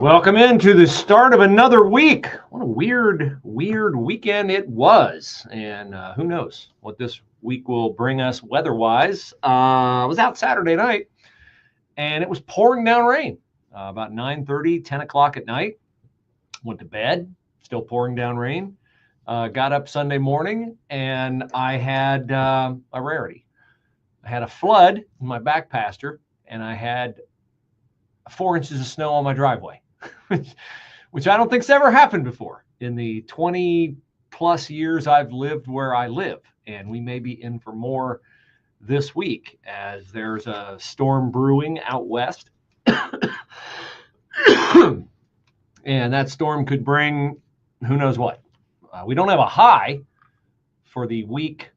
Welcome into the start of another week. What a weird weekend it was. And who knows what this week will bring us weather-wise. I was out Saturday night, and it was pouring down rain about 9:30, 10 o'clock at night. Went to bed, still pouring down rain. Got up Sunday morning, and I had a rarity. I had a flood in my back pasture, and I had 4 inches of snow on my driveway. Which I don't think's ever happened before in the 20 plus years I've lived where I live. And we may be in for more this week as there's a storm brewing out west. And that storm could bring who knows what. We don't have a high for the week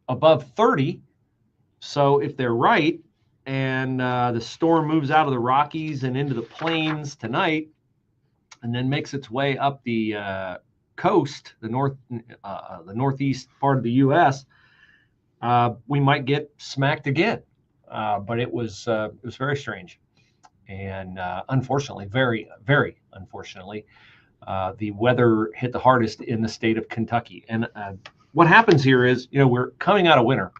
above 30. So if they're right, and the storm moves out of the Rockies and into the plains tonight, and then makes its way up the coast, the northeast part of the U.S., we might get smacked again. But it was very strange, and unfortunately, very, very unfortunately, the weather hit the hardest in the state of Kentucky. And what happens here is, we're coming out of winter.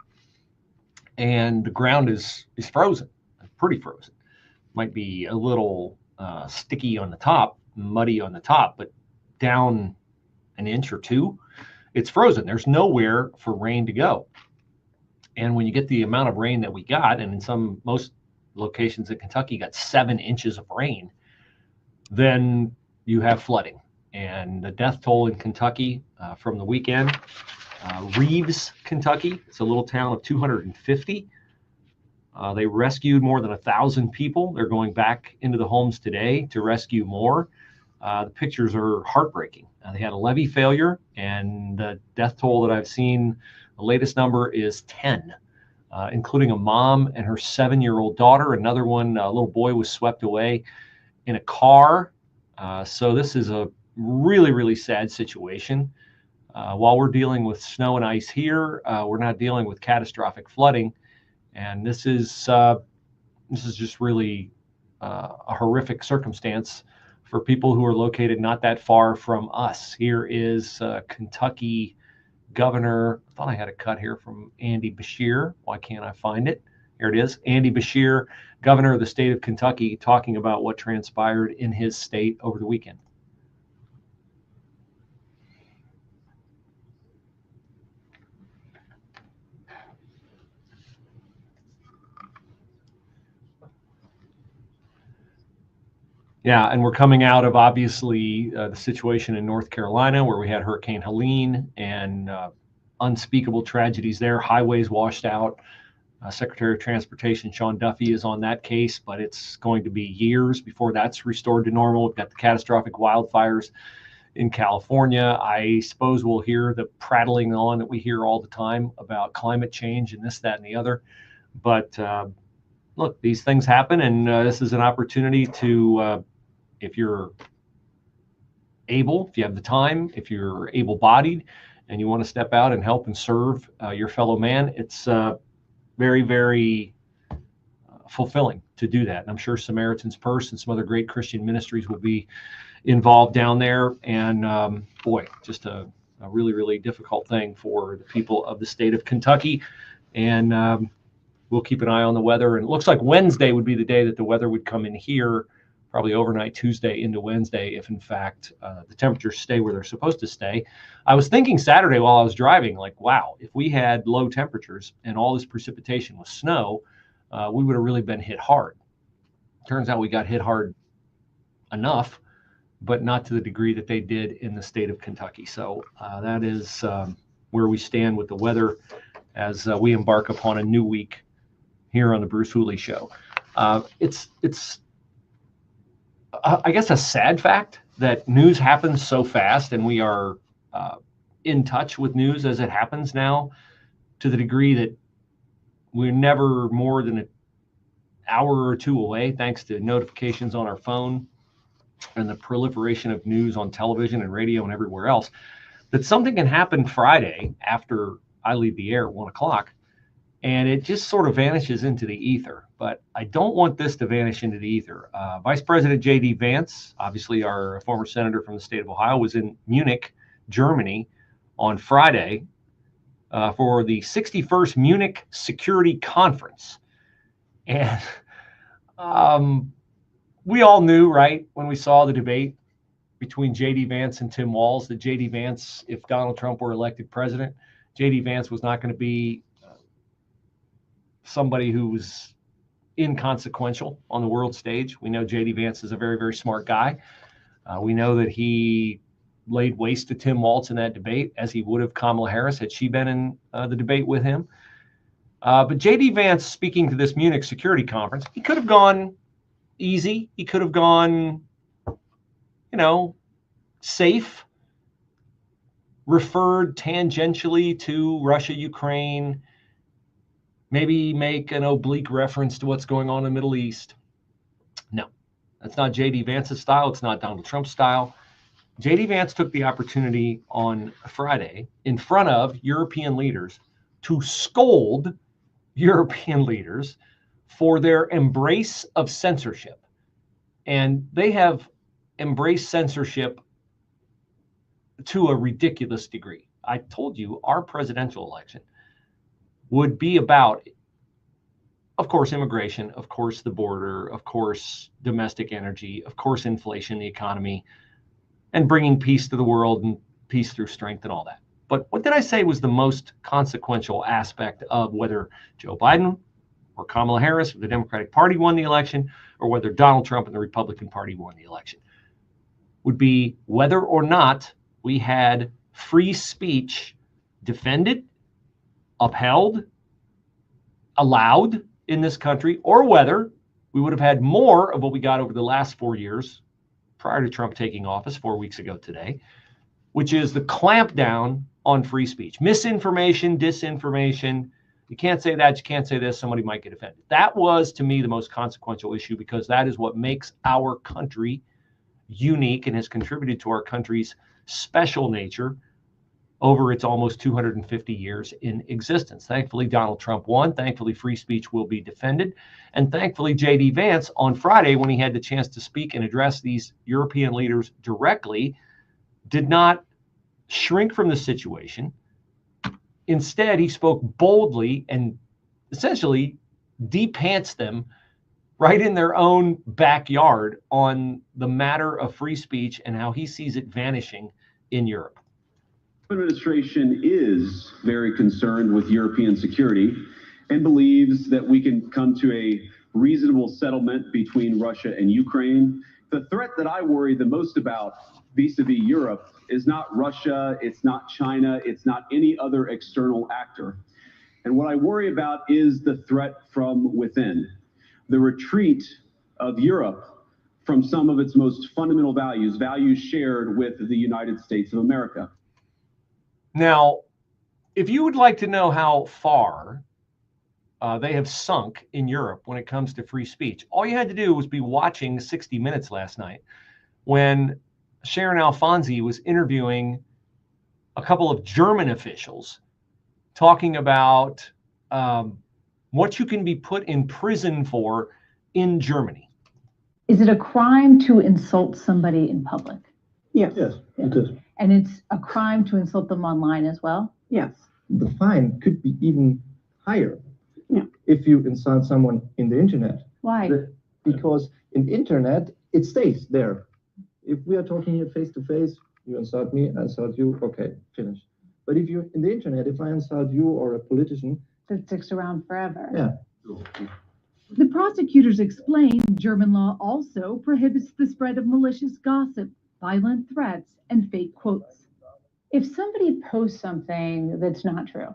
And the ground is frozen, pretty frozen. Might be a little sticky on the top, muddy on the top, but down an inch or two, it's frozen. There's nowhere for rain to go. And when you get the amount of rain that we got, and in most locations in Kentucky got 7 inches of rain, then you have flooding. And the death toll in Kentucky from the weekend, Reeves, Kentucky. It's a little town of 250. They rescued more than 1,000 people. They're going back into the homes today to rescue more. The pictures are heartbreaking. They had a levee failure, and the death toll that I've seen, the latest number is 10, including a mom and her 7-year-old daughter. Another one, a little boy, was swept away in a car. So this is a really, really sad situation. While we're dealing with snow and ice here, we're not dealing with catastrophic flooding, and this is just really a horrific circumstance for people who are located not that far from us. Here is Kentucky Governor. I thought I had a cut here from Andy Beshear. Why can't I find it? Here it is. Andy Beshear, Governor of the state of Kentucky, talking about what transpired in his state over the weekend. Yeah, and we're coming out of, obviously, the situation in North Carolina where we had Hurricane Helene and unspeakable tragedies there. Highways washed out. Secretary of Transportation Sean Duffy is on that case, but it's going to be years before that's restored to normal. We've got the catastrophic wildfires in California. I suppose we'll hear the prattling on that we hear all the time about climate change and this, that, and the other. But look, these things happen, and this is an opportunity to if you're able, if you have the time, if you're able-bodied and you want to step out and help and serve your fellow man, it's very, very fulfilling to do that. And I'm sure Samaritan's Purse and some other great Christian ministries will be involved down there. And boy, just a really, really difficult thing for the people of the state of Kentucky. And we'll keep an eye on the weather. And it looks like Wednesday would be the day that the weather would come in here, probably overnight Tuesday into Wednesday, if in fact the temperatures stay where they're supposed to stay. I was thinking Saturday while I was driving, like, wow, if we had low temperatures and all this precipitation was snow, we would have really been hit hard. Turns out we got hit hard enough, but not to the degree that they did in the state of Kentucky. So that is where we stand with the weather as we embark upon a new week here on the Bruce Hooley Show. It's I guess a sad fact that news happens so fast, and we are in touch with news as it happens now, to the degree that we're never more than an hour or two away, thanks to notifications on our phone and the proliferation of news on television and radio and everywhere else, that something can happen Friday after I leave the air at 1 o'clock, and it just sort of vanishes into the ether. But I don't want this to vanish into the ether. Vice President J.D. Vance, obviously our former senator from the state of Ohio, was in Munich, Germany on Friday for the 61st Munich Security Conference. And we all knew, right, when we saw the debate between J.D. Vance and Tim Walz, that J.D. Vance, if Donald Trump were elected president, J.D. Vance was not going to be somebody who was inconsequential on the world stage. We know J.D. Vance is a very, very smart guy. We know that he laid waste to Tim Walz in that debate, as he would have Kamala Harris had she been in the debate with him. But J.D. Vance, speaking to this Munich Security Conference, he could have gone easy. He could have gone, safe, referred tangentially to Russia, Ukraine, maybe make an oblique reference to what's going on in the Middle East. No, that's not J.D. Vance's style. It's not Donald Trump's style. J.D. Vance took the opportunity on Friday in front of European leaders to scold European leaders for their embrace of censorship. And they have embraced censorship to a ridiculous degree. I told you our presidential election would be about, of course, immigration, of course, the border, of course, domestic energy, of course, inflation, the economy, and bringing peace to the world and peace through strength and all that. But what did I say was the most consequential aspect of whether Joe Biden or Kamala Harris, the Democratic Party, won the election, or whether Donald Trump and the Republican Party won the election, would be whether or not we had free speech defended, upheld, allowed in this country, or whether we would have had more of what we got over the last 4 years prior to Trump taking office 4 weeks ago today, which is the clampdown on free speech. Misinformation, disinformation. You can't say that, you can't say this, somebody might get offended. That was, to me, the most consequential issue, because that is what makes our country unique and has contributed to our country's special nature over its almost 250 years in existence. Thankfully, Donald Trump won. Thankfully, free speech will be defended. And thankfully, J.D. Vance, on Friday, when he had the chance to speak and address these European leaders directly, did not shrink from the situation. Instead, he spoke boldly and essentially de-pants them right in their own backyard on the matter of free speech and how he sees it vanishing in Europe. The administration is very concerned with European security and believes that we can come to a reasonable settlement between Russia and Ukraine. The threat that I worry the most about vis-a-vis Europe is not Russia, it's not China, it's not any other external actor. And what I worry about is the threat from within, the retreat of Europe from some of its most fundamental values, values shared with the United States of America. Now, if you would like to know how far they have sunk in Europe when it comes to free speech, all you had to do was be watching 60 Minutes last night when Sharon Alfonsi was interviewing a couple of German officials talking about what you can be put in prison for in Germany. Is it a crime to insult somebody in public? Yes, it is. And it's a crime to insult them online as well? Yes. The fine could be even higher if you insult someone in the internet. Why? Because in the internet, it stays there. If we are talking here face to face, you insult me, I insult you, okay, finish. But if you in the internet, if I insult you or a politician, That sticks around forever. yeah. The prosecutors explained German law also prohibits the spread of malicious gossip, violent threats, and fake quotes. If somebody posts something that's not true,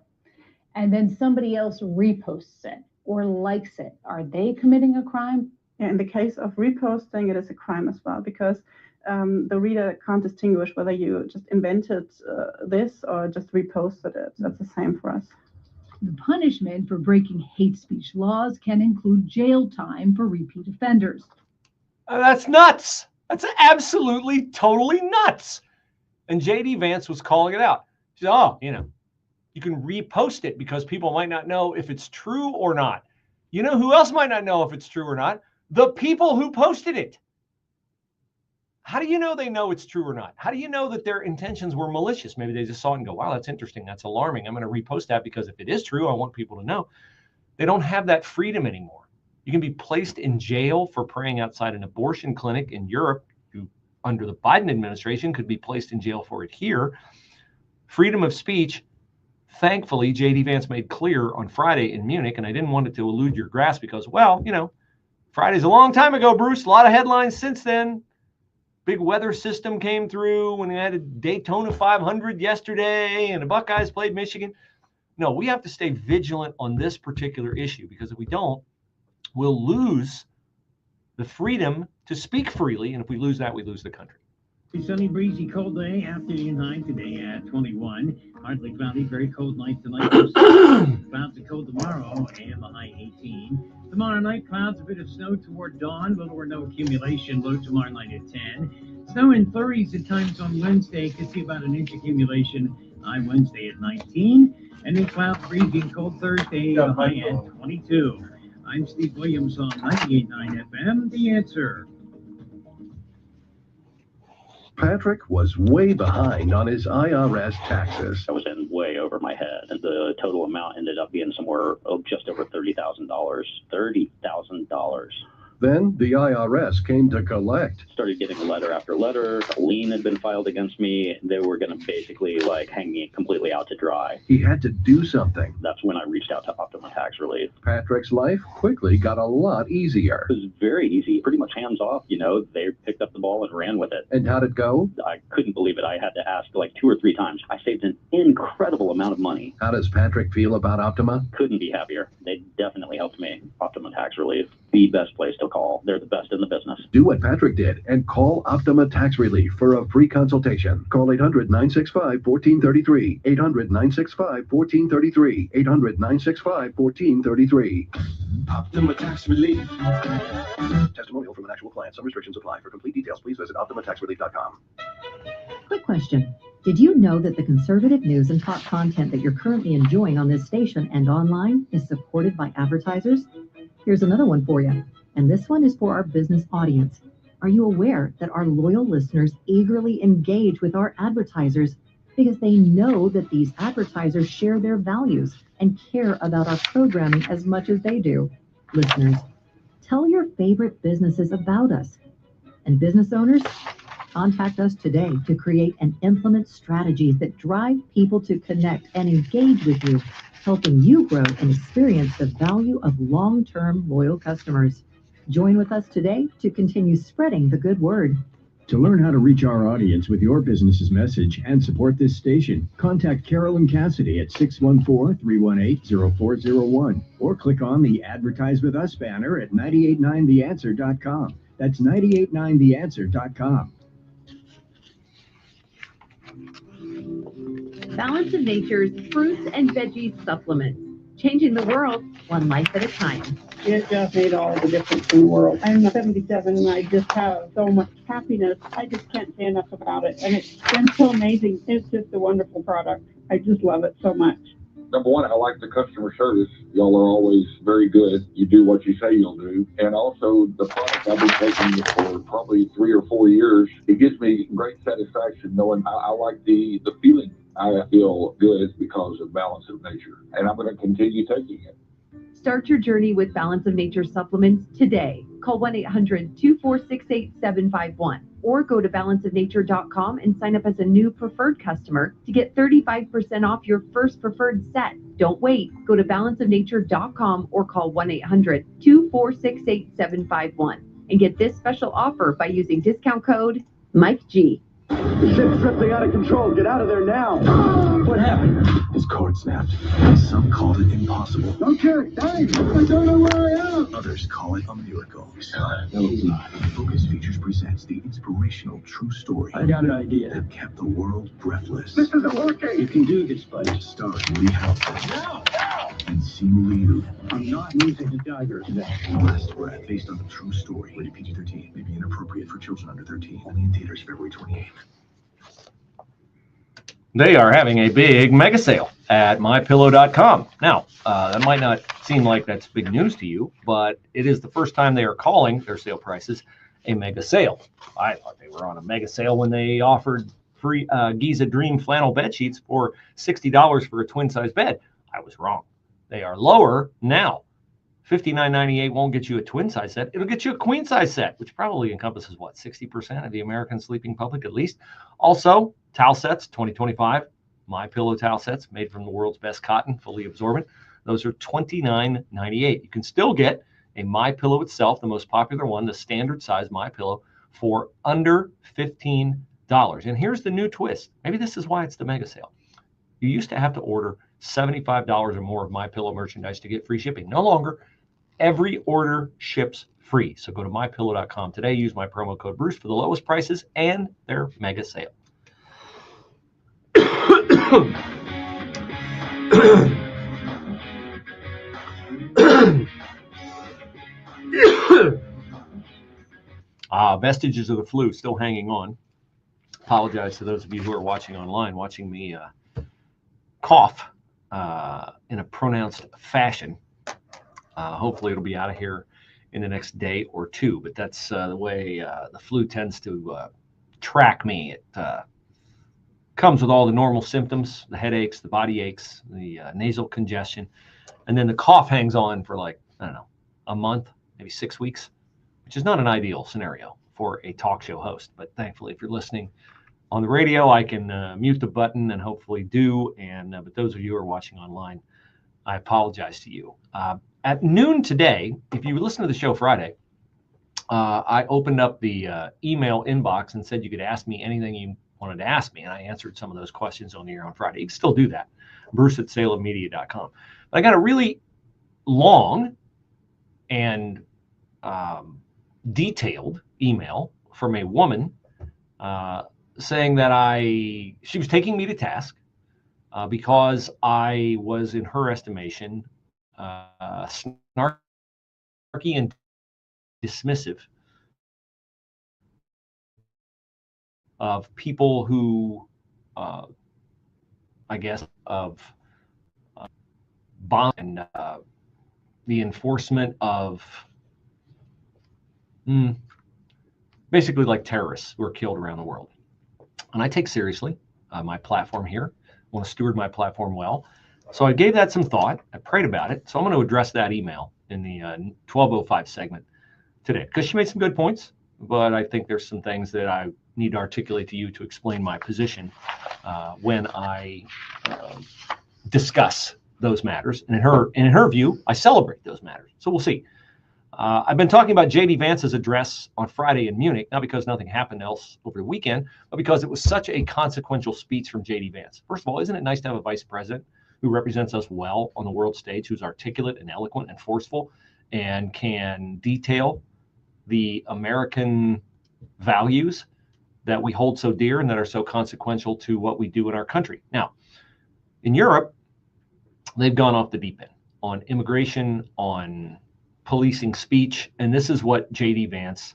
and then somebody else reposts it or likes it, are they committing a crime? In the case of reposting, it is a crime as well, because the reader can't distinguish whether you just invented this or just reposted it. That's the same for us. The punishment for breaking hate speech laws can include jail time for repeat offenders. That's nuts. That's absolutely, totally nuts. And J.D. Vance was calling it out. She said, You can repost it because people might not know if it's true or not. You know who else might not know if it's true or not? The people who posted it. How do you know they know it's true or not? How do you know that their intentions were malicious? Maybe they just saw it and go, wow, that's interesting. That's alarming. I'm going to repost that because if it is true, I want people to know. They don't have that freedom anymore. You can be placed in jail for praying outside an abortion clinic in Europe. You, under the Biden administration, could be placed in jail for it here. Freedom of speech, thankfully, J.D. Vance made clear on Friday in Munich, and I didn't want it to elude your grasp because, well, you know, Friday's a long time ago, Bruce. A lot of headlines since then. Big weather system came through when we had a Daytona 500 yesterday and the Buckeyes played Michigan. No, we have to stay vigilant on this particular issue because if we don't, we'll lose the freedom to speak freely. And if we lose that, we lose the country. Sunny, breezy, cold day. Afternoon high today at 21. Partly cloudy, very cold night tonight. Clouds and cold tomorrow, and the high 18. Tomorrow night, clouds, a bit of snow toward dawn. Little or no accumulation. Low tomorrow night at 10. Snow and flurries at times on Wednesday. Could see about an inch accumulation. High Wednesday at 19. And then clouds, breezy, and cold Thursday. High at 22. I'm Steve Williams on 98.9 FM. The Answer. Patrick was way behind on his IRS taxes. I was in way over my head, and the total amount ended up being somewhere just over $30,000. $30,000. Then the IRS came to collect. Started getting letter after letter. A lien had been filed against me. They were going to basically like hang me completely out to dry. He had to do something. That's when I reached out to Optima Tax Relief. Patrick's life quickly got a lot easier. It was very easy, pretty much hands off. You know, they picked up the ball and ran with it. And how'd it go? I couldn't believe it. I had to ask like 2 or 3 times. I saved an incredible amount of money. How does Patrick feel about Optima? Couldn't be happier. They definitely helped me. Optima Tax Relief, the best place to call. They're the best in the business. Do what Patrick did and call Optima Tax Relief for a free consultation. Call 800-965-1433. 800-965-1433. 800-965-1433. Optima Tax Relief. Testimonial from an actual client. Some restrictions apply. For complete details, please visit OptimaTaxRelief.com. Quick question. Did you know that the conservative news and talk content that you're currently enjoying on this station and online is supported by advertisers? Here's another one for you. And this one is for our business audience. Are you aware that our loyal listeners eagerly engage with our advertisers because they know that these advertisers share their values and care about our programming as much as they do? Listeners, tell your favorite businesses about us. And business owners, contact us today to create and implement strategies that drive people to connect and engage with you, helping you grow and experience the value of long-term loyal customers. Join with us today to continue spreading the good word. To learn how to reach our audience with your business's message and support this station, contact Carolyn Cassidy at 614-318-0401 or click on the Advertise With Us banner at 989theanswer.com. That's 989theanswer.com. Balance of Nature's fruits and veggies supplements, changing the world one life at a time. It just made all the difference in the world. I'm 77 and I just have so much happiness. I just can't say enough about it. And it's been so amazing. It's just a wonderful product. I just love it so much. Number one, I like the customer service. Y'all are always very good. You do what you say you'll do. And also the product I've been taking for probably 3 or 4 years. It gives me great satisfaction knowing I like the feeling. I feel good because of Balance of Nature. And I'm going to continue taking it. Start your journey with Balance of Nature supplements today. Call 1-800-246-8751 or go to balanceofnature.com and sign up as a new preferred customer to get 35% off your first preferred set. Don't wait. Go to balanceofnature.com or call 1-800-246-8751 and get this special offer by using discount code Mike G. The ship's drifting out of control. Get out of there now. What happened? His cord snapped. Some called it impossible. Okay, Dave, I don't know where I am. Others call it a miracle. No, it's not. Focus Features presents the inspirational true story. I got an idea. That kept the world breathless. This isn't working. You can do this, buddy. Stars Lee Houghton. No! And Simu Liu. I'm not losing the Dagger today. Last Breath, based on the true story. Rated PG-13. May be inappropriate for children under 13. Only in theaters February 28th. They are having a big mega sale at mypillow.com. Now, that might not seem like that's big news to you, but it is the first time they are calling their sale prices a mega sale. I thought they were on a mega sale when they offered free Giza Dream flannel bed sheets for $60 for a twin size bed. I was wrong. They are lower now. $59.98 won't get you a twin size set. It'll get you a queen size set, which probably encompasses what, 60% of the American sleeping public at least. Also, towel sets, 2025. My Pillow towel sets made from the world's best cotton, fully absorbent. Those are $29.98. You can still get a My Pillow itself, the most popular one, the standard size My Pillow, for under $15. And here's the new twist. Maybe this is why it's the mega sale. You used to have to order $75 or more of My Pillow merchandise to get free shipping. No longer. Every order ships free. So go to mypillow.com today. Use my promo code Bruce for the lowest prices and their mega sale. Vestiges of the flu still hanging on. Apologize to those of you who are watching online, watching me cough in a pronounced fashion. Hopefully it'll be out of here in the next day or two, but that's the way the flu tends to track me. It comes with all the normal symptoms, the headaches, the body aches, the nasal congestion, and then the cough hangs on for like, I don't know, a month, maybe 6 weeks, which is not an ideal scenario for a talk show host. But thankfully, if you're listening on the radio, I can mute the button and hopefully do. And but those of you who are watching online, I apologize to you. At noon today, if you listen to the show Friday, I opened up the email inbox and said you could ask me anything you wanted to ask me, and I answered some of those questions on the air on Friday. You can still do that, bruce@salemmedia.com. But I got a really long and detailed email from a woman saying that she was taking me to task because I was, in her estimation, snarky and dismissive of people who, I guess, of bond and the enforcement of basically like terrorists who are killed around the world. And I take seriously my platform here. I want to steward my platform well. So I gave that some thought. I prayed about it. So I'm going to address that email in the 1205 segment today, because she made some good points, but I think there's some things that I need to articulate to you to explain my position when I discuss those matters. And in her view, I celebrate those matters. So we'll see. I've been talking about J.D. Vance's address on Friday in Munich, not because nothing happened else over the weekend, but because it was such a consequential speech from J.D. Vance. First of all, isn't it nice to have a vice president who represents us well on the world stage, who's articulate and eloquent and forceful and can detail the American values that we hold so dear and that are so consequential to what we do in our country. Now, in Europe, they've gone off the deep end on immigration, on policing speech, and this is what J.D. Vance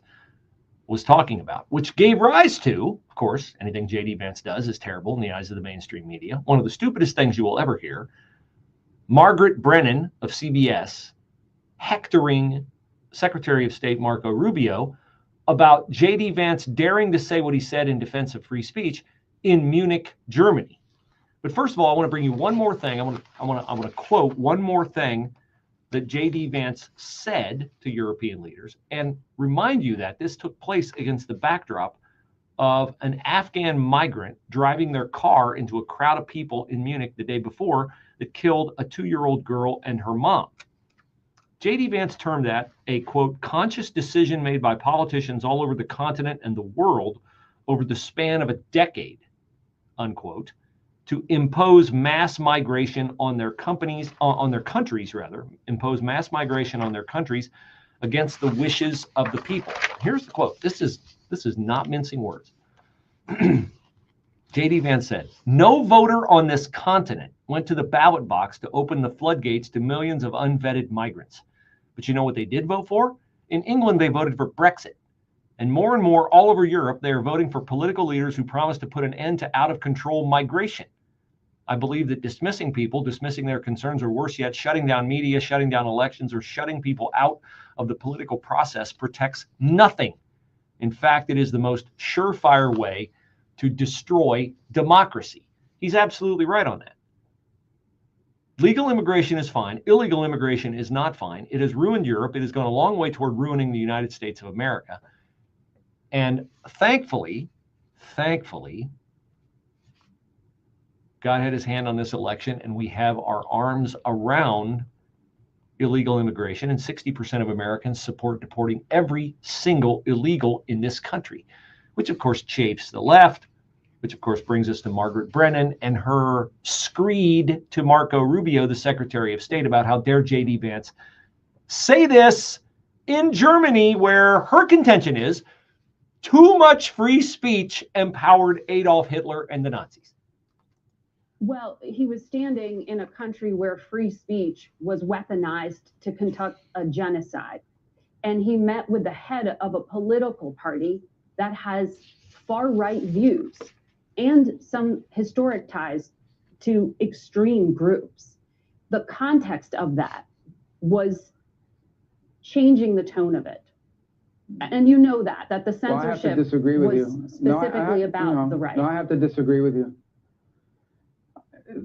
was talking about, which gave rise to, of course, anything J.D. Vance does is terrible in the eyes of the mainstream media. One of the stupidest things you will ever hear, Margaret Brennan of CBS hectoring Secretary of State Marco Rubio about J.D. Vance daring to say what he said in defense of free speech in Munich, Germany. But first of all, I want to bring you one more thing. I want to quote one more thing that J.D. Vance said to European leaders and remind you that this took place against the backdrop of an Afghan migrant driving their car into a crowd of people in Munich the day before that killed a 2-year-old girl and her mom. J.D. Vance termed that a, quote, conscious decision made by politicians all over the continent and the world over the span of a decade, unquote, to impose mass migration on their countries, impose mass migration on their countries against the wishes of the people. Here's the quote. This is not mincing words. J.D. Vance said, "No voter on this continent went to the ballot box to open the floodgates to millions of unvetted migrants. But you know what they did vote for? In England, they voted for Brexit. And more all over Europe, they are voting for political leaders who promise to put an end to out-of-control migration. I believe that dismissing people, dismissing their concerns, or worse yet, shutting down media, shutting down elections, or shutting people out of the political process protects nothing. In fact, it is the most surefire way to destroy democracy. He's absolutely right on that. Legal immigration is fine. Illegal immigration is not fine. It has ruined Europe. It has gone a long way toward ruining the United States of America. And thankfully, God had his hand on this election, and we have our arms around illegal immigration, and 60% of Americans support deporting every single illegal in this country, which of course chafes the left, which of course brings us to Margaret Brennan and her screed to Marco Rubio, the Secretary of State, about how dare J.D. Vance say this in Germany, where her contention is too much free speech empowered Adolf Hitler and the Nazis. Well, he was standing in a country where free speech was weaponized to conduct a genocide. And he met with the head of a political party that has far-right views and some historic ties to extreme groups. The context of that was changing the tone of it. And you know that the censorship I have to disagree with you. Specifically about the right. No, I have to disagree with you.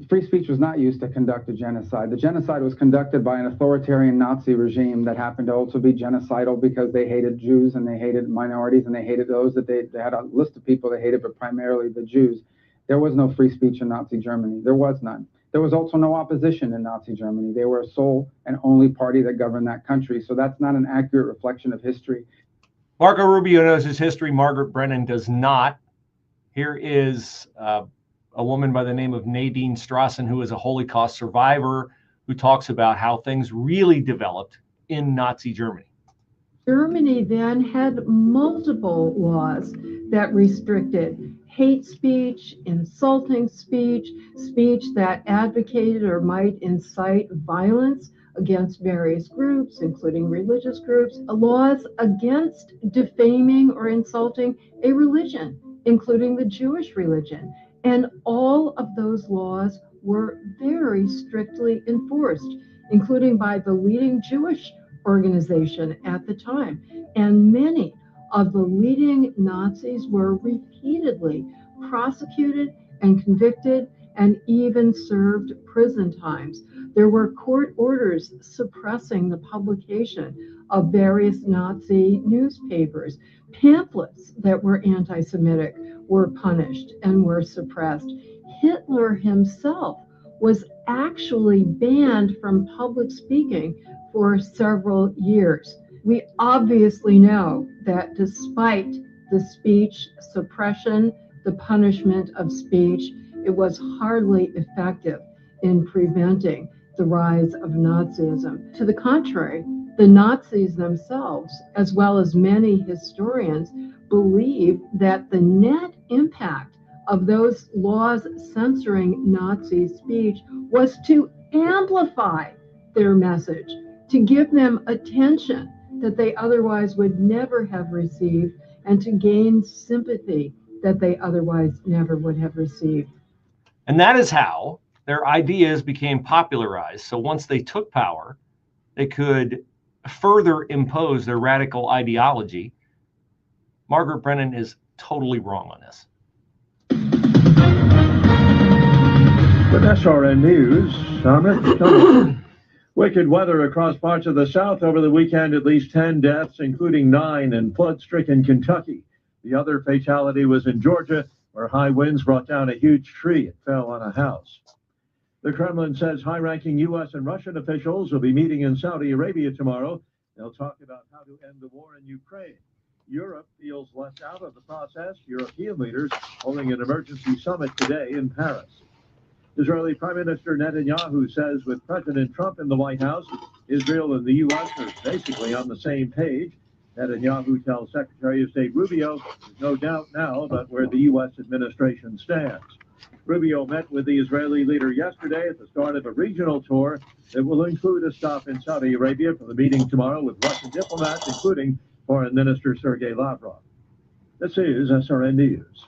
Free speech was not used to conduct a genocide. The genocide was conducted by an authoritarian Nazi regime that happened to also be genocidal because they hated Jews and they hated minorities and they hated those that they had a list of people they hated, but primarily the Jews. There was no free speech in Nazi Germany. There was none. There was also no opposition in Nazi Germany. They were a sole and only party that governed that country. So that's not an accurate reflection of history. Marco Rubio knows his history. Margaret Brennan does not. Here is a woman by the name of Nadine Strassen, who is a Holocaust survivor, who talks about how things really developed in Nazi Germany. Germany then had multiple laws that restricted hate speech, insulting speech, speech that advocated or might incite violence against various groups, including religious groups, laws against defaming or insulting a religion, including the Jewish religion. And all of those laws were very strictly enforced, including by the leading Jewish organization at the time. And many of the leading Nazis were repeatedly prosecuted and convicted and even served prison times. There were court orders suppressing the publication of various Nazi newspapers. Pamphlets that were anti-Semitic were punished and were suppressed. Hitler himself was actually banned from public speaking for several years. We obviously know that despite the speech suppression, the punishment of speech, it was hardly effective in preventing the rise of Nazism. To the contrary, the Nazis themselves, as well as many historians, believe that the net impact of those laws censoring Nazi speech was to amplify their message, to give them attention that they otherwise would never have received, and to gain sympathy that they otherwise never would have received. And that is how their ideas became popularized. So once they took power, they could further impose their radical ideology. Margaret Brennan is totally wrong on this. With SRN News, I'm Rick Thomas. Wicked weather across parts of the South over the weekend, at least 10 deaths, including 9 in flood-stricken Kentucky. The other fatality was in Georgia, where high winds brought down a huge tree. It fell on a house. The Kremlin says high-ranking U.S. and Russian officials will be meeting in Saudi Arabia tomorrow. They'll talk about how to end the war in Ukraine. Europe feels left out of the process. European leaders holding an emergency summit today in Paris. Israeli Prime Minister Netanyahu says with President Trump in the White House, Israel and the U.S. are basically on the same page. Netanyahu tells Secretary of State Rubio there's no doubt now about where the U.S. administration stands. Rubio met with the Israeli leader yesterday at the start of a regional tour that will include a stop in Saudi Arabia for the meeting tomorrow with Russian diplomats, including Foreign Minister Sergei Lavrov. This is SRN News.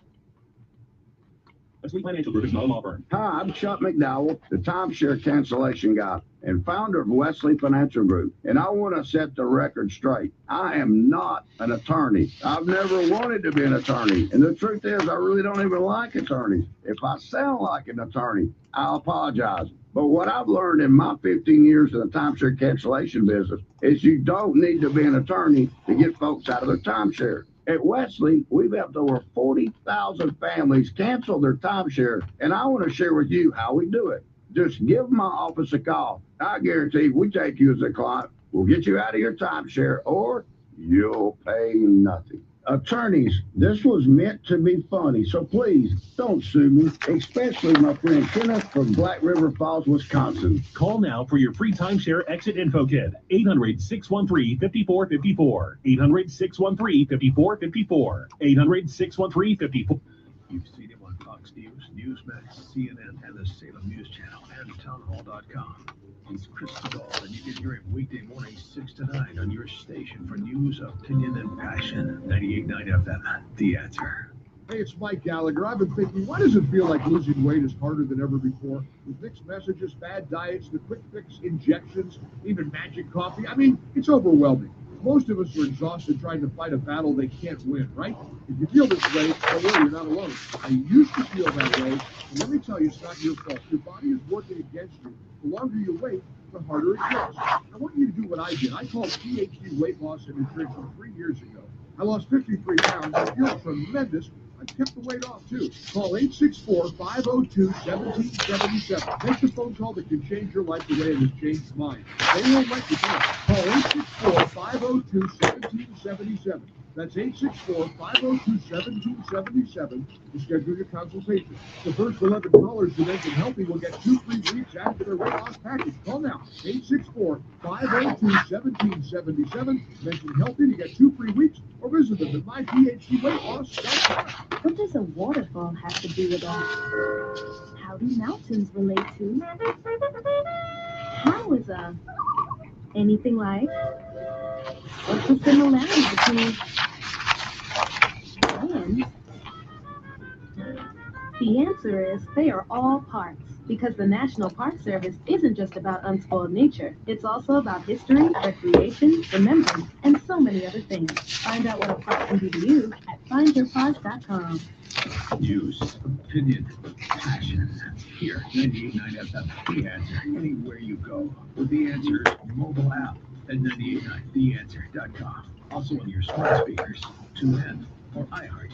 Wesley Financial Group is not a law firm. Hi, I'm Chuck McDowell, the timeshare cancellation guy and founder of Wesley Financial Group. And I want to set the record straight. I am not an attorney. I've never wanted to be an attorney. And the truth is, I really don't even like attorneys. If I sound like an attorney, I'll apologize. But what I've learned in my 15 years in the timeshare cancellation business is you don't need to be an attorney to get folks out of their timeshare. At Wesley, we've helped over 40,000 families cancel their timeshare, and I want to share with you how we do it. Just give my office a call. I guarantee if we take you as a client, we'll get you out of your timeshare, or you'll pay nothing. Attorneys, this was meant to be funny, so please don't sue me, especially my friend Kenneth from Black River Falls, Wisconsin. Call now for your free timeshare exit info kit. 800-613-5454. 800-613-5454. 800-613-54. You've seen him on Fox News, Newsmax, CNN, and the Salem News Channel, and townhall.com. He's Chris Segal, and you can hear him weekday mornings 6 to 9 on your station for news, opinion, and passion. 98.9 FM, The Answer. Hey, it's Mike Gallagher. I've been thinking, why does it feel like losing weight is harder than ever before? With mixed messages, bad diets, the quick fix injections, even magic coffee. I mean, it's overwhelming. Most of us are exhausted trying to fight a battle they can't win, right? If you feel this way, don't worry, you're not alone. I used to feel that way, and let me tell you, it's not your fault. Your body is working against you. The longer you wait, the harder it gets. I want you to do what I did. I called PhD Weight Loss and Nutrition 3 years ago. I lost 53 pounds. I feel tremendous. I kept the weight off, too. Call 864-502-1777. Make the phone call that can change your life the way it has changed mine. They won't let you down. Call 864-502-1777. That's 864-502-1777 to schedule your consultation. The first 11 callers who mention healthy will get 2 free weeks after their weight loss package. Call now, 864-502-1777. Mention healthy to get 2 free weeks, or visit them at myPhDweightLoss.com. What does a waterfall have to do with us? How do mountains relate to? How is anything like? What's the similarity between lands? The answer is they are all parks, because the National Park Service isn't just about unspoiled nature. It's also about history, recreation, remembrance, and so many other things. Find out what a park can do to you at findyourpark.com. News, opinion, passion. Here, 98.9 FM, The Answer. Anywhere you go with The Answer's mobile app at 98.9theanswer.com. Also on your smart speakers, TuneIn, or iHeart.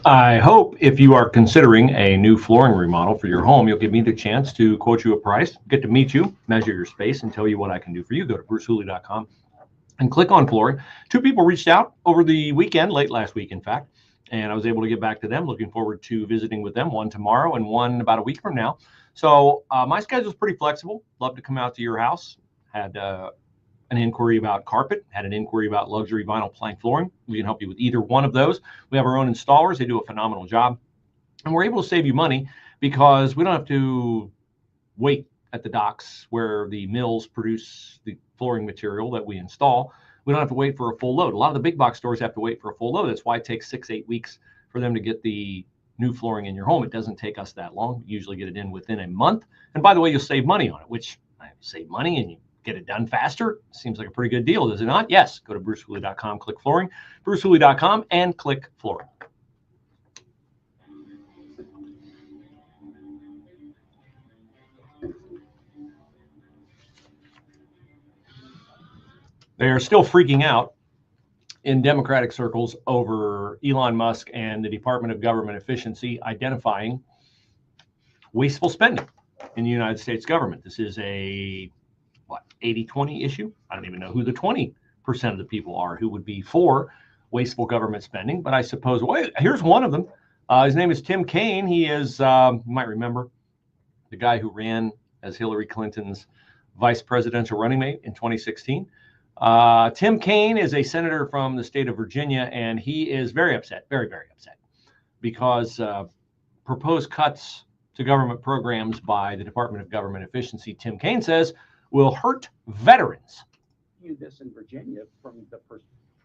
I hope if you are considering a new flooring remodel for your home, you'll give me the chance to quote you a price, get to meet you, measure your space, and tell you what I can do for you. Go to brucehooley.com and click on flooring. 2 people reached out over the weekend, late last week, in fact, and I was able to get back to them. Looking forward to visiting with them, one tomorrow and one about a week from now. So my schedule is pretty flexible. Love to come out to your house. Had an inquiry about carpet, had an inquiry about luxury vinyl plank flooring. We can help you with either one of those. We have our own installers. They do a phenomenal job. And we're able to save you money because we don't have to wait at the docks where the mills produce the flooring material that we install. We don't have to wait for a full load. A lot of the big box stores have to wait for a full load. That's why it takes 6-8 weeks for them to get the new flooring in your home. It doesn't take us that long. We usually get it in within a month. And by the way, you'll save money on it, which I save money and you get it done faster. Seems like a pretty good deal, does it not? Yes. Go to brucehooley.com, click flooring, brucehooley.com, and click flooring. They are still freaking out in Democratic circles over Elon Musk and the Department of Government Efficiency identifying wasteful spending in the United States government. This is a 80-20 issue. I don't even know who the 20% of the people are who would be for wasteful government spending, but I suppose, well, here's one of them. His name is Tim Kaine. He is, you might remember, the guy who ran as Hillary Clinton's vice presidential running mate in 2016. Tim Kaine is a senator from the state of Virginia, and he is very upset, very, very upset, because proposed cuts to government programs by the Department of Government Efficiency, Tim Kaine says, will hurt veterans. This in Virginia from the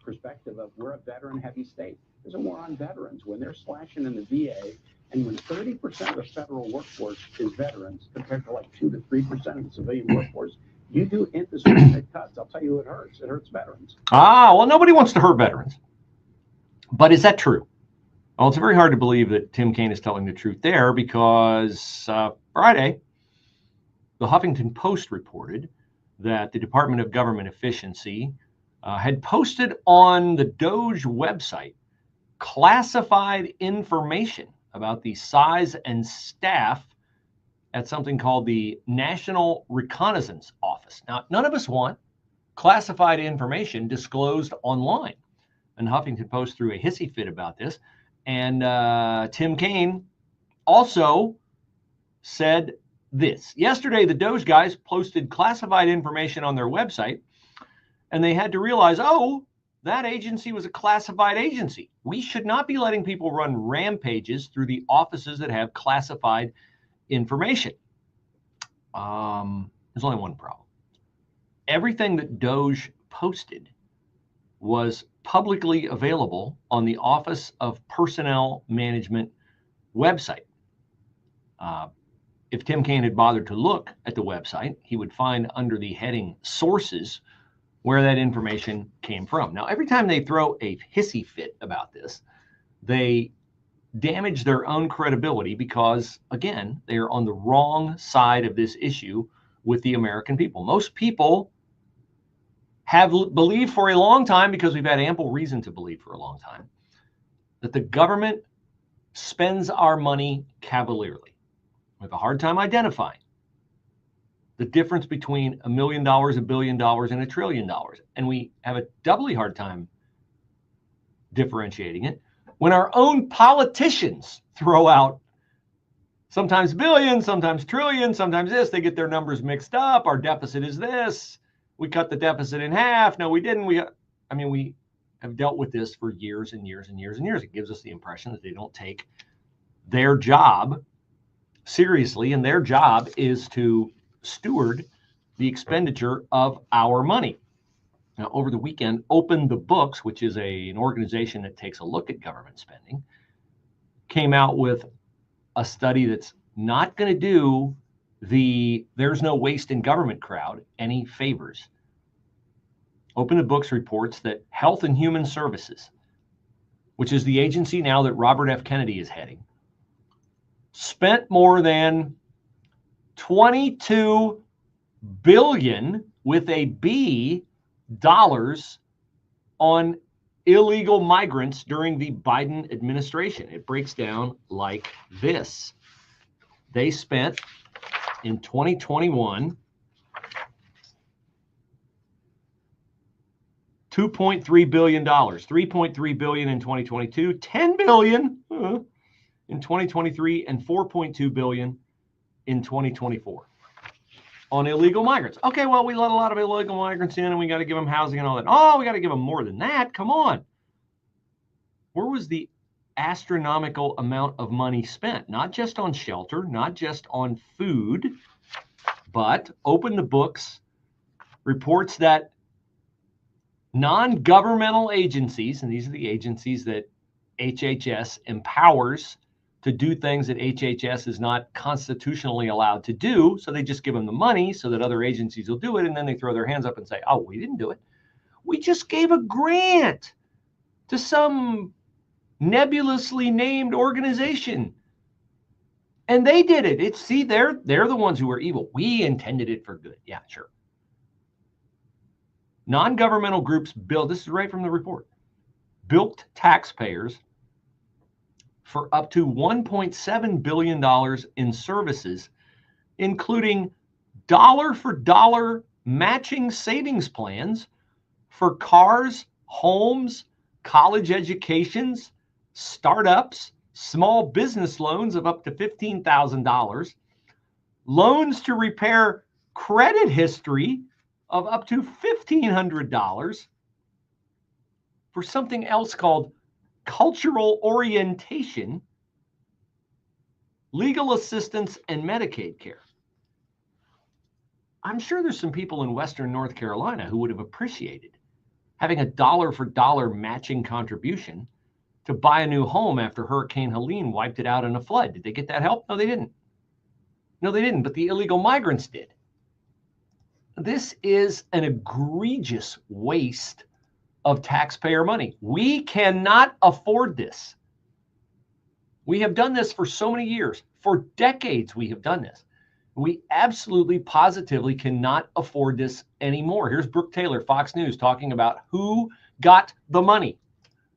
perspective we're a veteran-heavy state. There's a war on veterans. When they're slashing in the VA, and when 30% of the federal workforce is veterans, compared to like 2 to 3% of the civilian workforce, you do indiscriminate cuts. I'll tell you, it hurts. It hurts veterans. Well, nobody wants to hurt veterans. But is that true? Well, it's very hard to believe that Tim Kaine is telling the truth there, because Friday, the Huffington Post reported that the Department of Government Efficiency had posted on the DOGE website classified information about the size and staff at something called the National Reconnaissance Office. Now, none of us want classified information disclosed online. And Huffington Post threw a hissy fit about this. And Tim Kaine also said this. Yesterday, the DOGE guys posted classified information on their website, and they had to realize, oh, that agency was a classified agency. We should not be letting people run rampages through the offices that have classified information. There's only one problem. Everything that DOGE posted was publicly available on the Office of Personnel Management website. If Tim Kaine had bothered to look at the website, he would find under the heading Sources where that information came from. Now, every time they throw a hissy fit about this, they damage their own credibility because, again, they are on the wrong side of this issue with the American people. Most people have believed for a long time, because we've had ample reason to believe for a long time, that the government spends our money cavalierly. We have a hard time identifying the difference between $1 million, $1 billion, and $1 trillion. And we have a doubly hard time differentiating it when our own politicians throw out sometimes billions, sometimes trillions, sometimes this. They get their numbers mixed up. Our deficit is this. We cut the deficit in half. No, we didn't. We have dealt with this for years and years and years and years. It gives us the impression that they don't take their job seriously, and their job is to steward the expenditure of our money. Now, over the weekend, Open the Books, which is an organization that takes a look at government spending, came out with a study that's not going to do the "there's no waste in government" crowd any favors. Open the Books reports that Health and Human Services, which is the agency now that Robert F. Kennedy is heading, spent more than $22 billion with a B dollars on illegal migrants during the Biden administration. It breaks down like this. They spent in 2021 $2.3 billion, $3.3 billion in 2022, $10 billion in 2023, and $4.2 billion in 2024 on illegal migrants. Okay, well, we let a lot of illegal migrants in, and we got to give them housing and all that. Oh, we got to give them more than that. Come on. Where was the astronomical amount of money spent? Not just on shelter, not just on food, but Open the Books reports that non-governmental agencies, and these are the agencies that HHS empowers to do things that HHS is not constitutionally allowed to do, so they just give them the money so that other agencies will do it, and then they throw their hands up and say, oh, we didn't do it. We just gave a grant to some nebulously named organization, and they did it. See, they're the ones who are evil. We intended it for good. Yeah, sure. Non-governmental groups built, this is right from the report, bilked taxpayers for up to $1.7 billion in services, including dollar-for-dollar matching savings plans for cars, homes, college educations, startups, small business loans of up to $15,000, loans to repair credit history of up to $1,500 for something else called cultural orientation, legal assistance, and Medicaid care. I'm sure there's some people in Western North Carolina who would have appreciated having a dollar for dollar matching contribution to buy a new home after Hurricane Helene wiped it out in a flood. Did they get that help? No, they didn't. No, they didn't, but the illegal migrants did. This is an egregious waste of taxpayer money. We cannot afford this. We have done this for so many years. For decades, we have done this. We absolutely, positively cannot afford this anymore. Here's Brooke Taylor, Fox News, talking about who got the money.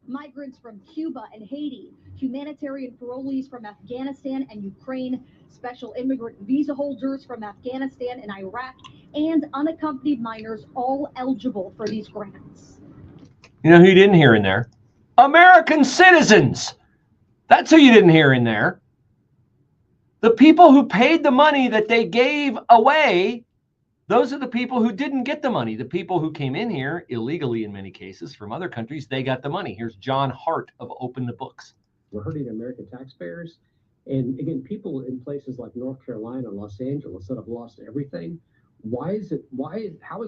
Migrants from Cuba and Haiti, humanitarian parolees from Afghanistan and Ukraine, special immigrant visa holders from Afghanistan and Iraq, and unaccompanied minors, all eligible for these grants. You know who you didn't hear in there? American citizens. That's who you didn't hear in there. The people who paid the money that they gave away, those are the people who didn't get the money. The people who came in here illegally in many cases from other countries, they got the money. Here's John Hart of Open the Books. We're hurting American taxpayers. And again, people in places like North Carolina, Los Angeles that have lost everything. How is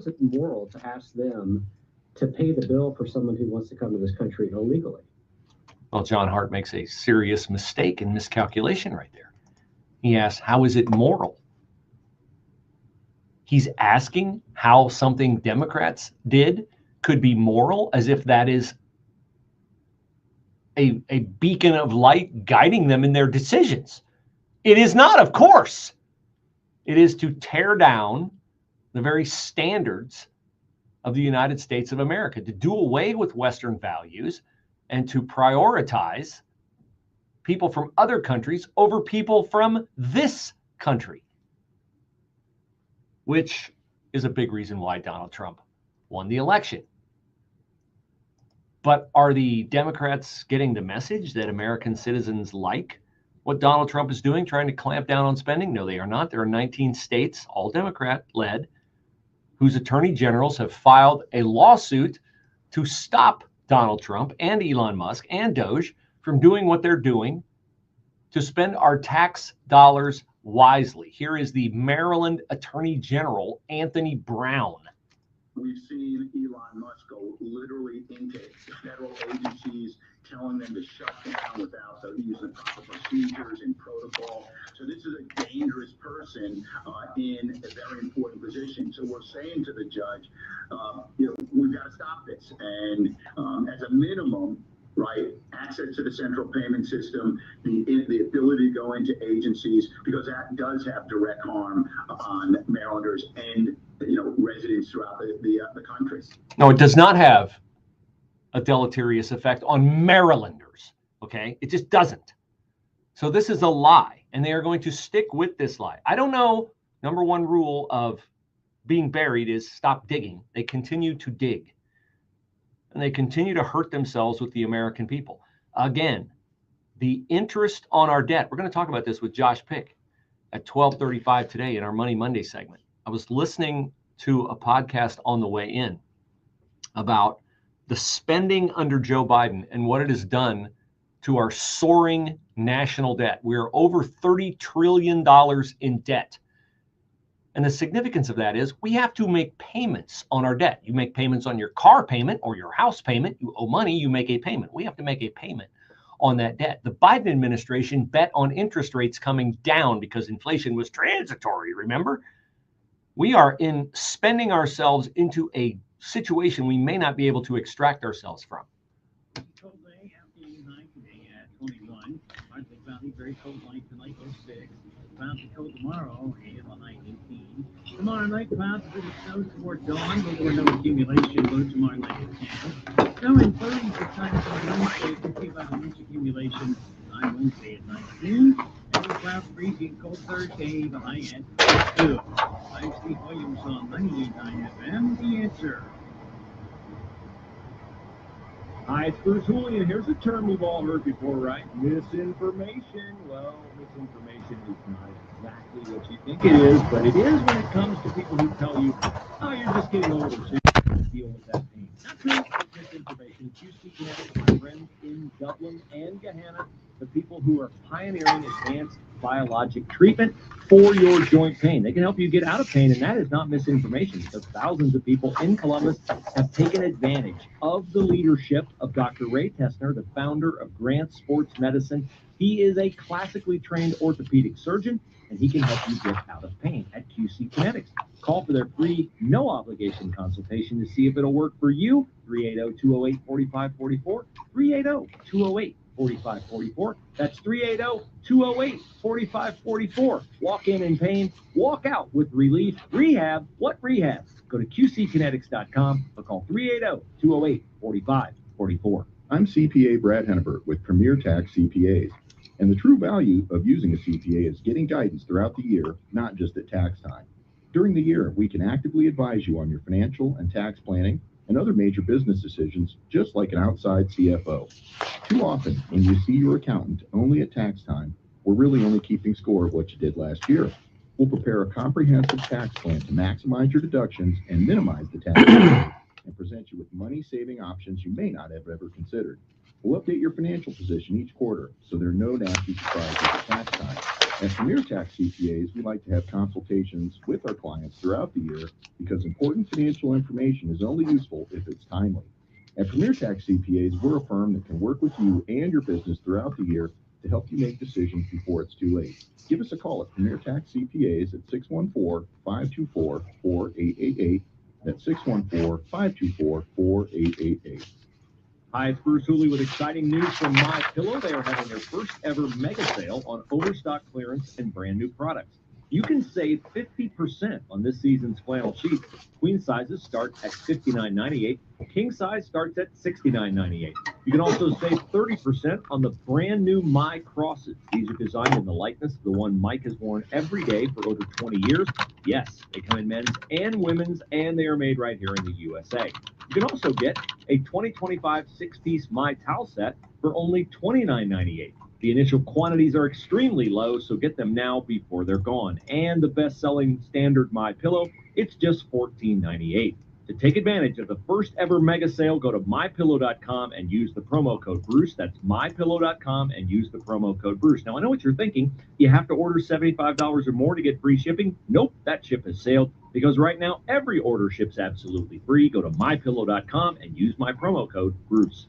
it moral to ask them to pay the bill for someone who wants to come to this country illegally? Well, John Hart makes a serious mistake and miscalculation right there. He asks, how is it moral? He's asking how something Democrats did could be moral, as if that is a beacon of light guiding them in their decisions. It is not, of course. It is to tear down the very standards of the United States of America, to do away with Western values and to prioritize people from other countries over people from this country, which is a big reason why Donald Trump won the election. But are the Democrats getting the message that American citizens like what Donald Trump is doing, trying to clamp down on spending? No, they are not. There are 19 states, all Democrat-led, whose attorney generals have filed a lawsuit to stop Donald Trump and Elon Musk and DOGE from doing what they're doing to spend our tax dollars wisely. Here is the Maryland Attorney General, Anthony Brown. We've seen Elon Musk go literally into federal agencies, telling them to shut down without the use of proper procedures and protocol. So this is a dangerous person in a very important position. So we're saying to the judge, we've got to stop this. And as a minimum, right, access to the central payment system, the ability to go into agencies, because that does have direct harm on Marylanders and residents throughout the country. No, it does not have a deleterious effect on Marylanders. Okay, it just doesn't. So this is a lie, and they are going to stick with this lie. I don't know. Number one rule of being buried is stop digging. They continue to dig. And they continue to hurt themselves with the American people. Again, the interest on our debt. We're going to talk about this with Josh Pick at 12:35 today in our Money Monday segment. I was listening to a podcast on the way in about the spending under Joe Biden and what it has done to our soaring national debt. We're over $30 trillion in debt. And the significance of that is we have to make payments on our debt. You make payments on your car payment or your house payment. You owe money, you make a payment. We have to make a payment on that debt. The Biden administration bet on interest rates coming down because inflation was transitory, remember? We are spending ourselves into a situation we may not be able to extract ourselves from. Cold day, afternoon high today at 21. Arctic Valley, very cold night tonight, 06. Clouds are cold tomorrow, and a high 18. Tomorrow night, clouds, a bit of snow toward dawn, but there no accumulation. Low tomorrow night at 10. Snow in 30s for times on Wednesday, 50 about an inch accumulation on Wednesday at 19. And clouds freezing cold Thursday, the high at 2. I'm Steve Williams on 98.9 FM, The Answer. Hi, it's Bruce Hooley, and here's a term we've all heard before, right? Misinformation. Well, misinformation is not exactly what you think it is, but it is when it comes to people who tell you, oh, you're just getting older, so you can't deal with that pain. Not true. It's misinformation. It's UC Connecticut, my friends in Dublin and Gahanna, the people who are pioneering advanced biologic treatment for your joint pain. They can help you get out of pain, and that is not misinformation, because thousands of people in Columbus have taken advantage of the leadership of Dr. Ray Tessner, the founder of Grant Sports Medicine. He is a classically trained orthopedic surgeon, and he can help you get out of pain at QC Kinetics. Call for their free, no-obligation consultation to see if it'll work for you. 380-208-4544, 380-208-4544. That's 380-208-4544. Walk in pain, walk out with relief. Rehab, what rehab? Go to qckinetics.com or call 380-208-4544. I'm CPA Brad Hennebert with Premier Tax CPAs. And the true value of using a CPA is getting guidance throughout the year, not just at tax time. During the year, we can actively advise you on your financial and tax planning and other major business decisions, just like an outside CFO. Too often, when you see your accountant only at tax time, we're really only keeping score of what you did last year. We'll prepare a comprehensive tax plan to maximize your deductions and minimize the tax burden, and present you with money-saving options you may not have ever considered. We'll update your financial position each quarter, so there are no nasty surprises at tax time. At Premier Tax CPAs, we like to have consultations with our clients throughout the year because important financial information is only useful if it's timely. At Premier Tax CPAs, we're a firm that can work with you and your business throughout the year to help you make decisions before it's too late. Give us a call at Premier Tax CPAs at 614-524-4888. That's 614-524-4888. Hi, it's Bruce Hooley with exciting news from MyPillow. They are having their first ever mega sale on overstock clearance and brand new products. You can save 50% on this season's flannel sheets. Queen sizes start at $59.98. King size starts at $69.98. You can also save 30% on the brand new My Crosses. These are designed in the likeness of the one Mike has worn every day for over 20 years. Yes, they come in men's and women's, and they are made right here in the USA. You can also get a 2025 six-piece My Towel set for only $29.98. The initial quantities are extremely low, so get them now before they're gone. And the best-selling standard My Pillow, it's just $14.98. To take advantage of the first ever mega sale, go to mypillow.com and use the promo code Bruce. That's mypillow.com and use the promo code Bruce. Now, I know what you're thinking. You have to order $75 or more to get free shipping. Nope, that ship has sailed, because right now every order ships absolutely free. Go to mypillow.com and use my promo code Bruce.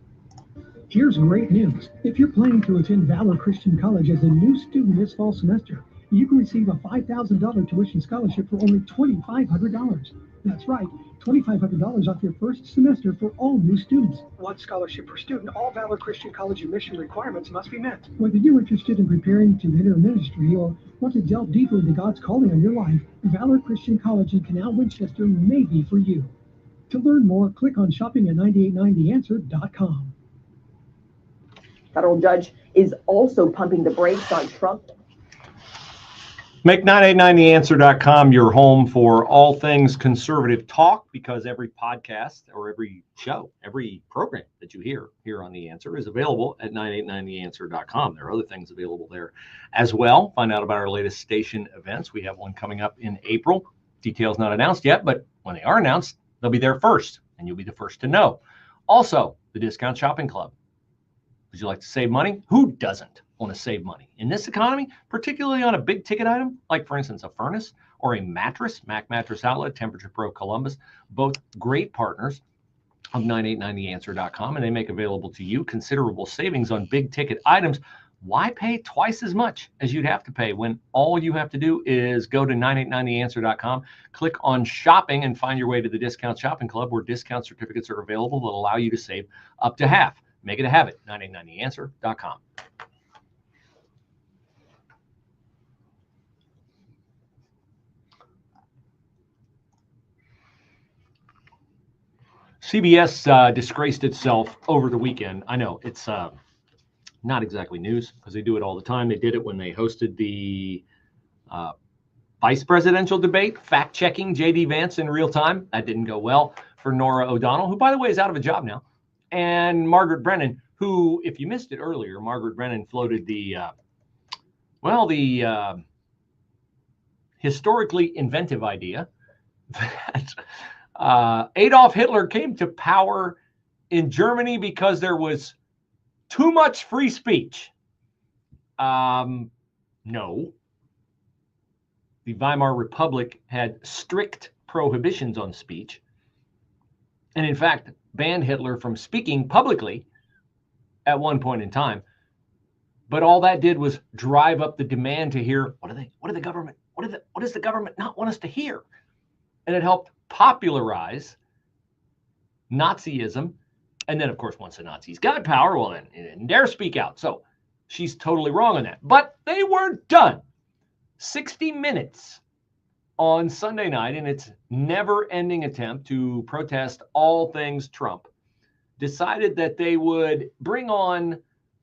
Here's great news. If you're planning to attend Valor Christian College as a new student this fall semester, you can receive a $5,000 tuition scholarship for only $2,500. That's right, $2,500 off your first semester for all new students. One scholarship per student. All Valor Christian College admission requirements must be met. Whether you're interested in preparing to enter ministry or want to delve deeper into God's calling on your life, Valor Christian College in Canal Winchester may be for you. To learn more, click on shopping at 9890answer.com. Federal judge is also pumping the brakes on Trump. Make 9890answer.com your home for all things conservative talk, because every podcast or every show, every program that you hear here on The Answer is available at 9890answer.com. There are other things available there as well. Find out about our latest station events. We have one coming up in April. Details not announced yet, but when they are announced, they'll be there first, and you'll be the first to know. Also, the Discount Shopping Club. Would you like to save money? Who doesn't want to save money in this economy, particularly on a big ticket item, like, for instance, a furnace or a mattress? Mac Mattress Outlet, Temperature Pro Columbus, both great partners of 9890answer.com, and they make available to you considerable savings on big ticket items. Why pay twice as much as you'd have to pay when all you have to do is go to 9890answer.com, click on shopping, and find your way to the Discount Shopping Club, where discount certificates are available that allow you to save up to half. Make it a habit. 9890answer.com. CBS disgraced itself over the weekend. I know it's not exactly news, because they do it all the time. They did it when they hosted the vice presidential debate, fact-checking J.D. Vance in real time. That didn't go well for Norah O'Donnell, who, by the way, is out of a job now. And Margaret Brennan, who, if you missed it earlier, Margaret Brennan floated the historically inventive idea that Adolf Hitler came to power in Germany because there was too much free speech. Not No. The Weimar Republic had strict prohibitions on speech, and in fact, banned Hitler from speaking publicly at one point in time. But all that did was drive up the demand to hear, what does the government not want us to hear? And it helped popularize Nazism. And then, of course, once the Nazis got power, well, then they didn't dare speak out. So she's totally wrong on that. But they weren't done. 60 Minutes on Sunday night, in its never-ending attempt to protest all things Trump, decided that they would bring on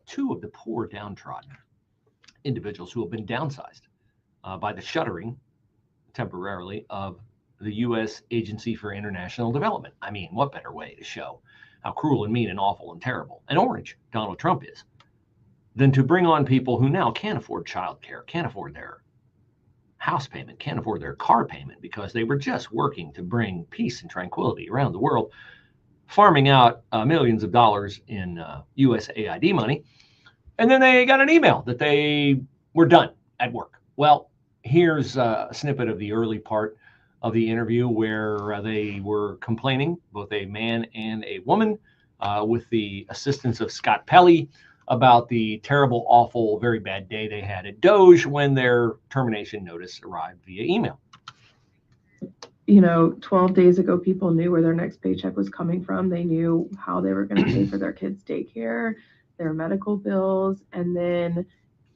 two of the poor downtrodden individuals who have been downsized by the shuttering temporarily of the U.S. Agency for International Development. I mean, what better way to show how cruel and mean and awful and terrible and orange Donald Trump is than to bring on people who now can't afford childcare, can't afford their house payment, can't afford their car payment because they were just working to bring peace and tranquility around the world, farming out millions of dollars in USAID money. And then they got an email that they were done at work. Well, here's a snippet of the early part of the interview where they were complaining, both a man and a woman, with the assistance of Scott Pelley, about the terrible, awful, very bad day they had at DOGE when their termination notice arrived via email. 12 days ago, people knew where their next paycheck was coming from. They knew how they were going to pay for their kids' daycare, their medical bills, and then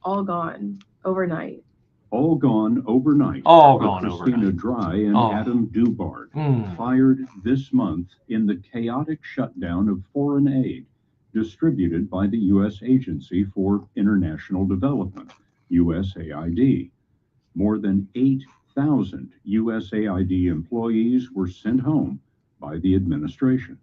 all gone overnight. All gone overnight. All gone Christina overnight. Dry and Adam Dubard fired this month in the chaotic shutdown of foreign aid distributed by the U.S. Agency for International Development, USAID. More than 8,000 USAID employees were sent home by the administration.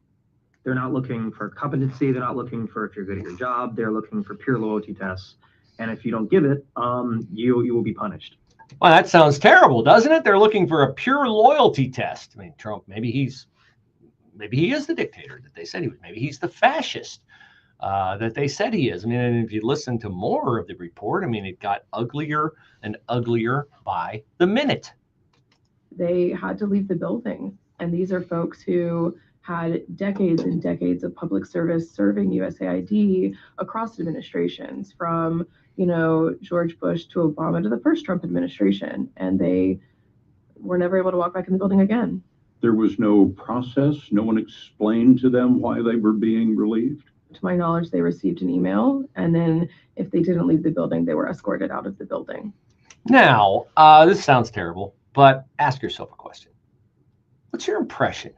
They're not looking for competency. They're not looking for if you're good at your job. They're looking for pure loyalty tests. And if you don't give it, you will be punished. Well, that sounds terrible, doesn't it? They're looking for a pure loyalty test. I mean, Trump, maybe he is the dictator that they said he was. Maybe he's the fascist that they said he is. I mean, and if you listen to more of the report, I mean, it got uglier and uglier by the minute. They had to leave the building. And these are folks who had decades and decades of public service serving USAID across administrations, from George Bush to Obama to the first Trump administration, and they were never able to walk back in the building again. There was no process. No one explained to them why they were being relieved. To my knowledge, they received an email, and then if they didn't leave the building, they were escorted out of the building. Now, this sounds terrible, but ask yourself a question. What's your impression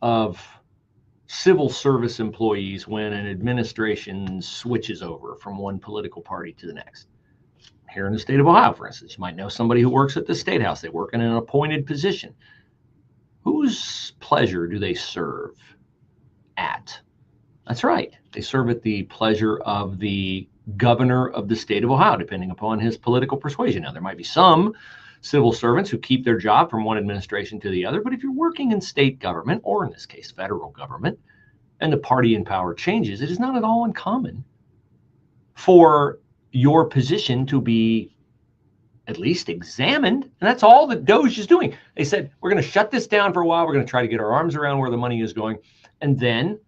of civil service employees when an administration switches over from one political party to the next? Here in the state of Ohio, for instance, you might know somebody who works at the State House. They work in an appointed position. Whose pleasure do they serve at? That's right. They serve at the pleasure of the governor of the state of Ohio, depending upon his political persuasion. Now, there might be some civil servants who keep their job from one administration to the other, but if you're working in state government, or in this case, federal government, and the party in power changes, it is not at all uncommon for your position to be at least examined. And that's all that DOGE is doing. They said, we're going to shut this down for a while. We're going to try to get our arms around where the money is going. And then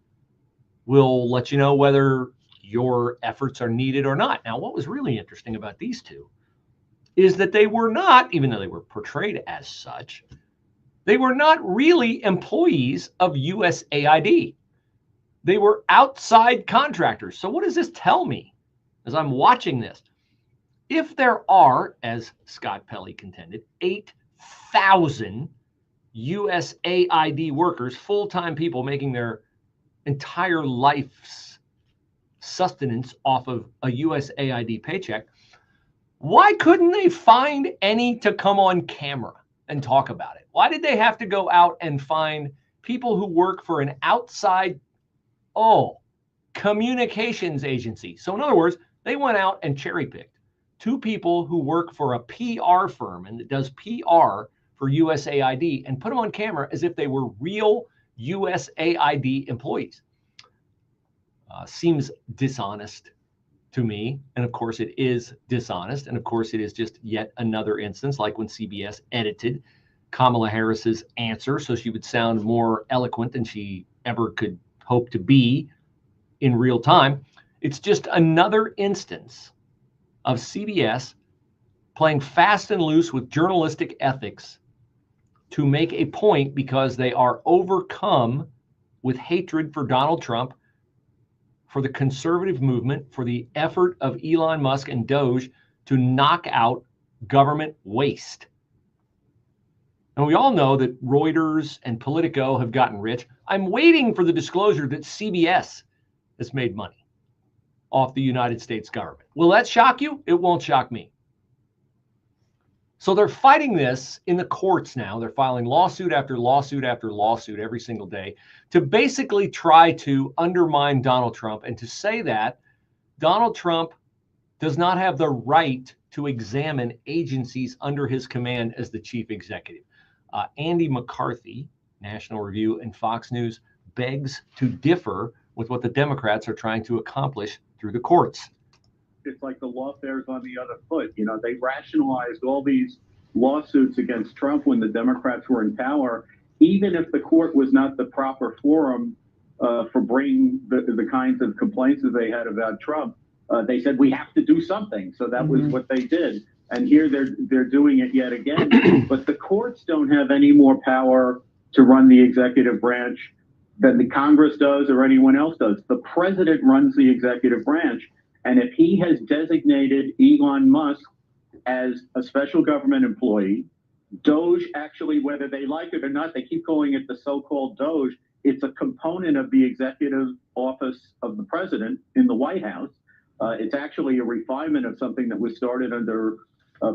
we'll let you know whether your efforts are needed or not. Now, what was really interesting about these two is that they were not, even though they were portrayed as such, they were not really employees of USAID. They were outside contractors. So what does this tell me as I'm watching this? If there are, as Scott Pelley contended, 8,000 USAID workers, full-time people making their entire life's sustenance off of a USAID paycheck, why couldn't they find any to come on camera and talk about it? Why did they have to go out and find people who work for an outside, communications agency? So in other words, they went out and cherry-picked two people who work for a PR firm and that does PR for USAID and put them on camera as if they were real USAID employees. Seems dishonest to me. And of course, it is dishonest. And of course, it is just yet another instance, like when CBS edited Kamala Harris's answer so she would sound more eloquent than she ever could hope to be in real time. It's just another instance of CBS playing fast and loose with journalistic ethics to make a point because they are overcome with hatred for Donald Trump, for the conservative movement, for the effort of Elon Musk and DOGE to knock out government waste. And we all know that Reuters and Politico have gotten rich. I'm waiting for the disclosure that CBS has made money off the United States government. Will that shock you? It won't shock me. So they're fighting this in the courts now. They're filing lawsuit after lawsuit after lawsuit every single day to basically try to undermine Donald Trump and to say that Donald Trump does not have the right to examine agencies under his command as the chief executive. Andy McCarthy, National Review and Fox News, begs to differ with what the Democrats are trying to accomplish through the courts. It's like the lawfare's on the other foot. You know, they rationalized all these lawsuits against Trump when the Democrats were in power, even if the court was not the proper forum for bringing the kinds of complaints that they had about Trump. They said, we have to do something. So that was what they did. And here they're doing it yet again. But the courts don't have any more power to run the executive branch than the Congress does or anyone else does. The president runs the executive branch. And if he has designated Elon Musk as a special government employee, DOGE actually, whether they like it or not, they keep calling it the so-called DOGE. It's a component of the executive office of the president in the White House. It's actually a refinement of something that was started under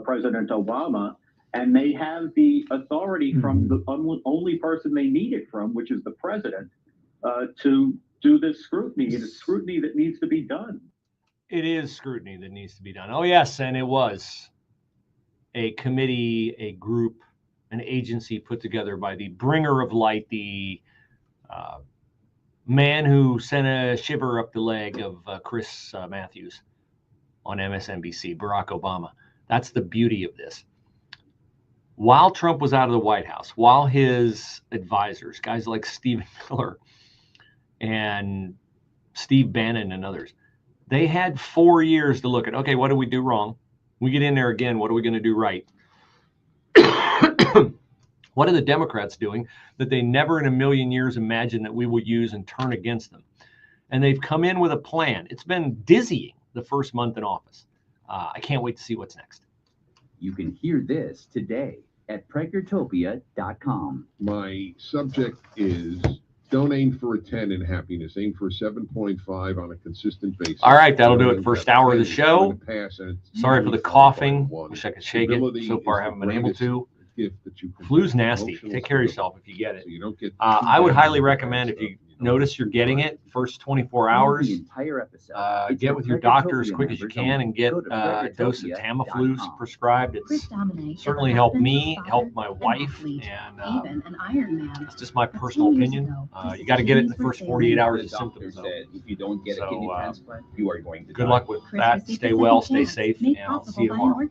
President Obama. And they have the authority from the only person they need it from, which is the president, to do this scrutiny. It's scrutiny that needs to be done. It is scrutiny that needs to be done. Oh, yes. And it was a committee, a group, an agency put together by the bringer of light, the man who sent a shiver up the leg of Chris Matthews on MSNBC, Barack Obama. That's the beauty of this. While Trump was out of the White House, while his advisors, guys like Stephen Miller and Steve Bannon and others, they had 4 years to look at, okay, what did we do wrong? We get in there again, what are we going to do right? What are the Democrats doing that they never in a million years imagined that we would use and turn against them? And they've come in with a plan. It's been dizzying the first month in office. I can't wait to see what's next. You can hear this today at PreggerTopia.com. My subject is don't aim for a 10 in happiness. Aim for a 7.5 on a consistent basis. All right, that'll do it. First hour of the show. Sorry for the coughing. Wish I could shake it. So far, I haven't been able to. Flu's nasty. Take care of yourself if you get it. I would highly recommend, if you notice you're getting it, first 24 hours, get with your doctor as quick as you can and get a dose of Tamiflu prescribed. It's certainly helped me, helped my wife, and it's just my personal opinion. You got to get it in the first 48 hours of symptoms, though. If you don't get a kidney transplant, you are going to good luck with that. Stay well, stay safe, and I'll see you tomorrow.